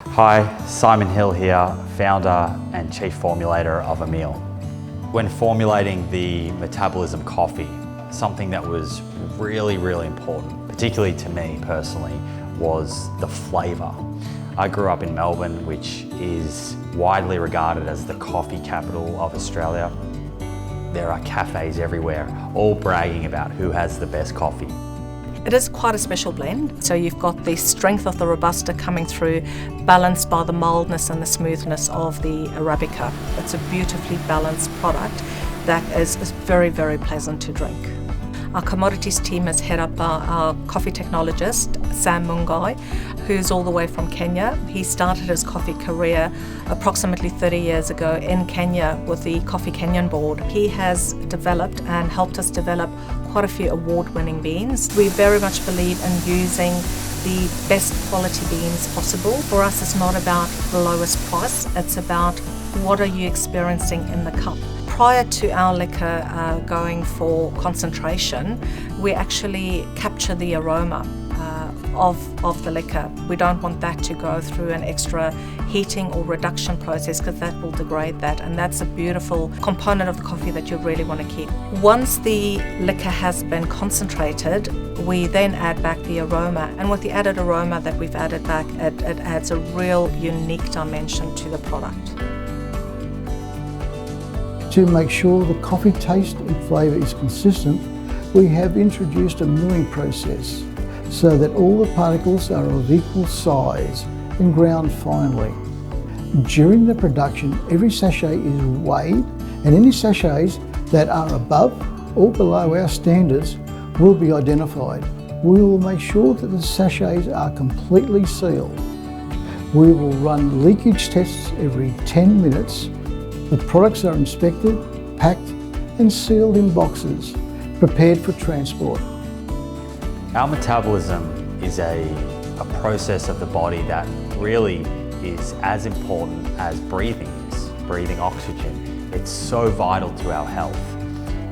Hi, Simon Hill here, founder and chief formulator of Eimele. When formulating the metabolism coffee, something that was really important, particularly to me personally, was the flavour. I grew up in Melbourne, which is widely regarded as the coffee capital of Australia. There are cafes everywhere, all bragging about who has the best coffee. It is quite a special blend. So you've got the strength of the Robusta coming through, balanced by the mildness and the smoothness of the Arabica. It's a beautifully balanced product that is very pleasant to drink. Our commodities team has head up our coffee technologist, Sam Mungai, who's all the way from Kenya. He started his coffee career approximately 30 years ago in Kenya with the Coffee Kenyan board. He has developed and helped us develop quite a few award-winning beans. We very much believe in using the best quality beans possible. For us, it's not about the lowest price, it's about what are you experiencing in the cup. Prior to our liquor going for concentration, we actually capture the aroma of the liquor. We don't want that to go through an extra heating or reduction process because that will degrade that, and that's a beautiful component of the coffee that you really want to keep. Once the liquor has been concentrated, we then add back the aroma, and with the added aroma that we've added back, it adds a real unique dimension to the product. To make sure the coffee taste and flavour is consistent, we have introduced a milling process so that all the particles are of equal size and ground finely. During the production, every sachet is weighed, and any sachets that are above or below our standards will be identified. We will make sure that the sachets are completely sealed. We will run leakage tests every 10 minutes. The products are inspected, packed and sealed in boxes, prepared for transport. Our metabolism is a process of the body that really is as important as breathing is, breathing oxygen. It's so vital to our health.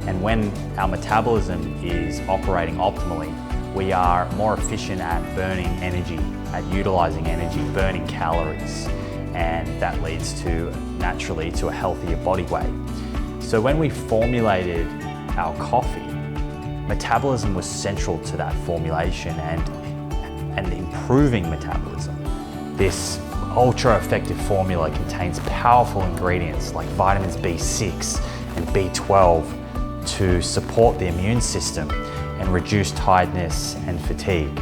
And when our metabolism is operating optimally, we are more efficient at burning energy, at utilising energy, burning calories, and that leads to, naturally, to a healthier body weight. So when we formulated our coffee, metabolism was central to that formulation and improving metabolism. This ultra-effective formula contains powerful ingredients like vitamins B6 and B12 to support the immune system and reduce tiredness and fatigue.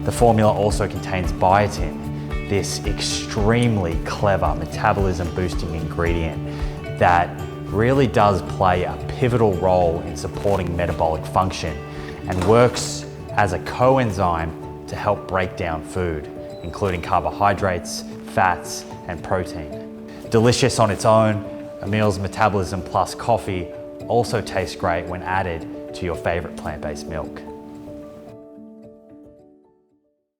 The formula also contains biotin, this extremely clever metabolism-boosting ingredient that really does play a pivotal role in supporting metabolic function and works as a coenzyme to help break down food, including carbohydrates, fats, and protein. Delicious on its own, Eimele's Metabolism Plus coffee also tastes great when added to your favorite plant-based milk.